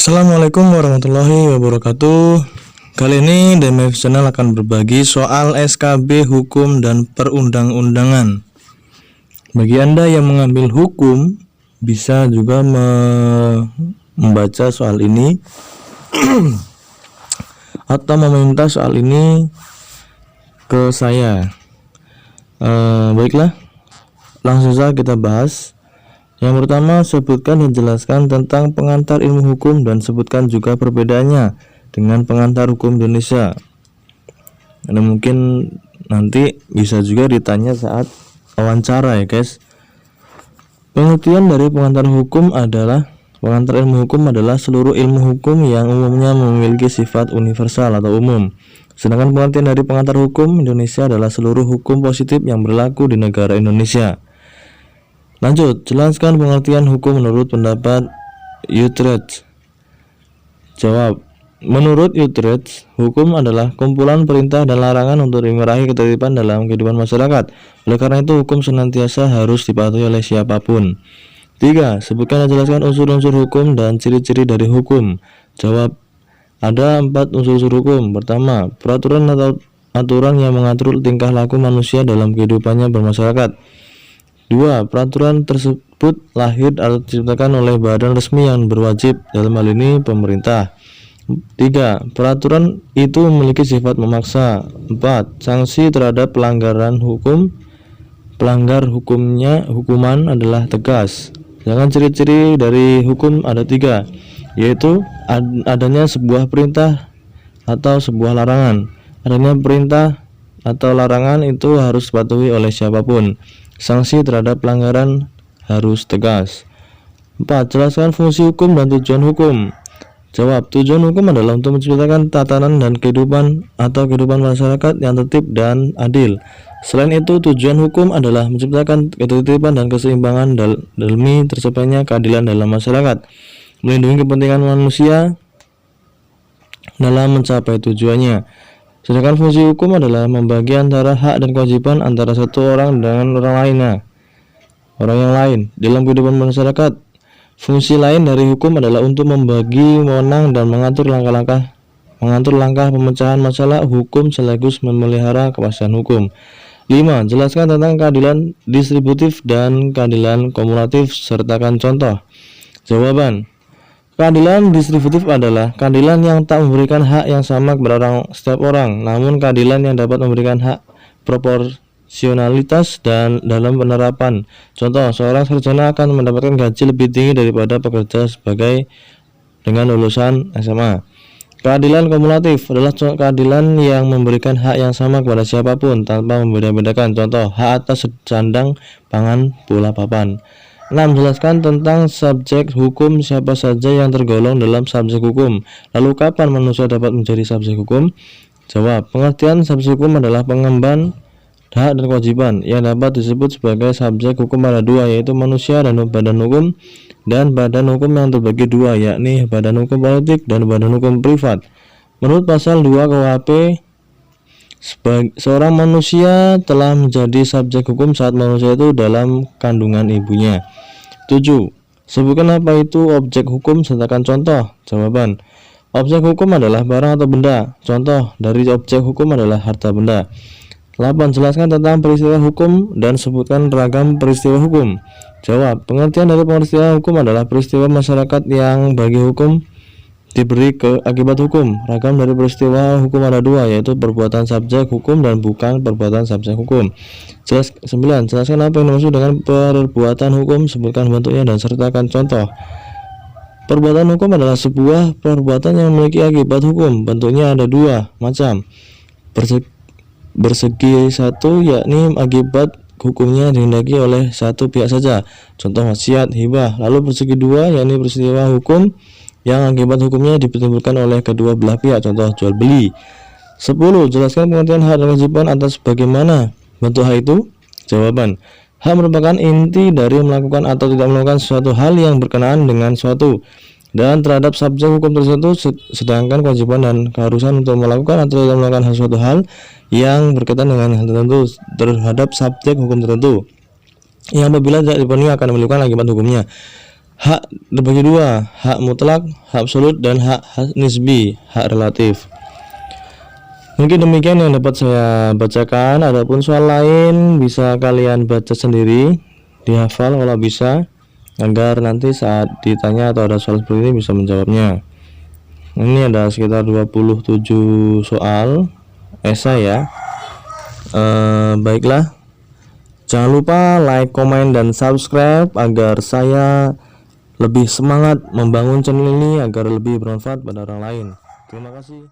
Assalamualaikum warahmatullahi wabarakatuh. Kali ini DMF Channel akan berbagi soal SKB hukum dan perundang-undangan. Bagi Anda yang mengambil hukum, bisa juga membaca soal ini atau meminta soal ini ke saya. Baiklah, langsung saja kita bahas. Yang pertama, sebutkan dan jelaskan tentang pengantar ilmu hukum dan sebutkan juga perbedaannya dengan pengantar hukum Indonesia. Nah, mungkin nanti bisa juga ditanya saat wawancara ya guys. Pengertian dari pengantar hukum adalah pengantar ilmu hukum adalah seluruh ilmu hukum yang umumnya memiliki sifat universal atau umum. Sedangkan pengertian dari pengantar hukum Indonesia adalah seluruh hukum positif yang berlaku di negara Indonesia. Lanjut, jelaskan pengertian hukum menurut pendapat Utrecht. Jawab, menurut Utrecht, hukum adalah kumpulan perintah dan larangan untuk meraih ketertiban dalam kehidupan masyarakat. Oleh karena itu, hukum senantiasa harus dipatuhi oleh siapapun. 3. Sebutkan dan jelaskan unsur-unsur hukum dan ciri-ciri dari hukum. Jawab, ada 4 unsur-unsur hukum. Pertama, peraturan atau aturan yang mengatur tingkah laku manusia dalam kehidupannya bermasyarakat. 2. Peraturan tersebut lahir atau diciptakan oleh badan resmi yang berwajib, dalam hal ini pemerintah. 3. Peraturan itu memiliki sifat memaksa. 4. Sanksi terhadap pelanggaran hukum. Pelanggar hukuman adalah tegas. Sedangkan ciri-ciri dari hukum ada 3, yaitu adanya sebuah perintah atau sebuah larangan. Adanya perintah atau larangan itu harus dipatuhi oleh siapapun. Sanksi terhadap pelanggaran harus tegas. 4. Jelaskan fungsi hukum dan tujuan hukum. Jawab, tujuan hukum adalah untuk menciptakan tatanan dan kehidupan masyarakat yang tertib dan adil. Selain itu, tujuan hukum adalah menciptakan ketertiban dan keseimbangan demi tercapainya keadilan dalam masyarakat, melindungi kepentingan manusia dalam mencapai tujuannya. Sedangkan fungsi hukum adalah membagi antara hak dan kewajiban antara satu orang dengan orang yang lain dalam kehidupan masyarakat. Fungsi lain dari hukum adalah untuk membagi wewenang dan mengatur langkah pemecahan masalah hukum sekaligus memelihara kepastian hukum. 5. Jelaskan tentang keadilan distributif dan keadilan kumulatif, sertakan contoh. Jawaban, keadilan distributif adalah keadilan yang tak memberikan hak yang sama kepada setiap orang, namun keadilan yang dapat memberikan hak proporsionalitas dan dalam penerapan. Contoh, seorang sarjana akan mendapatkan gaji lebih tinggi daripada pekerja dengan lulusan SMA. Keadilan kumulatif adalah keadilan yang memberikan hak yang sama kepada siapapun tanpa membeda-bedakan. Contoh, hak atas sandang, pangan, pula papan. 6. Jelaskan tentang subjek hukum, siapa saja yang tergolong dalam subjek hukum. Lalu kapan manusia dapat menjadi subjek hukum? Jawab, pengertian subjek hukum adalah pengemban hak dan kewajiban yang dapat disebut sebagai subjek hukum ada 2, yaitu manusia dan badan hukum, dan badan hukum yang terbagi 2, yakni badan hukum politik dan badan hukum privat. Menurut pasal 2 KUHP, seorang manusia telah menjadi subjek hukum saat manusia itu dalam kandungan ibunya. 7. Sebutkan apa itu objek hukum, sertakan contoh. Jawaban, objek hukum adalah barang atau benda. Contoh dari objek hukum adalah harta benda. 8. Jelaskan tentang peristiwa hukum dan sebutkan ragam peristiwa hukum. Jawab, pengertian dari peristiwa hukum adalah peristiwa masyarakat yang bagi hukum diberi akibat hukum. Ragam dari peristiwa hukum ada 2, yaitu perbuatan subjek hukum dan bukan perbuatan subjek hukum. 9. Jelaskan apa yang dimaksud dengan perbuatan hukum, sebutkan bentuknya dan sertakan contoh. Perbuatan hukum adalah sebuah perbuatan yang memiliki akibat hukum. Bentuknya ada 2 macam. Bersegi 1, yakni akibat hukumnya dihendaki oleh satu pihak saja. Contoh wasiat, hibah. Lalu bersegi 2, yakni peristiwa hukum yang akibat hukumnya ditimbulkan oleh kedua belah pihak. Contoh jual beli. 10. Jelaskan pengertian hak dan kewajiban atas bagaimana bentuk hak itu. Jawaban, hak merupakan inti dari melakukan atau tidak melakukan suatu hal yang berkenaan dengan suatu dan terhadap subjek hukum tersebut, sedangkan kewajiban dan keharusan untuk melakukan atau tidak melakukan suatu hal yang berkaitan dengan hal tertentu terhadap subjek hukum tertentu yang apabila tidak dipenuhi akan menimbulkan akibat hukumnya. Hak terbagi dua, hak mutlak, hak absolut, dan hak nisbi, hak relatif. Mungkin demikian yang dapat saya bacakan. Adapun soal lain bisa kalian baca sendiri, dihafal kalau bisa, agar nanti saat ditanya atau ada soal seperti ini bisa menjawabnya. Ini ada sekitar 27 soal esai ya. Baiklah, jangan lupa like, komen, dan subscribe agar saya lebih semangat membangun channel ini agar lebih bermanfaat pada orang lain. Terima kasih.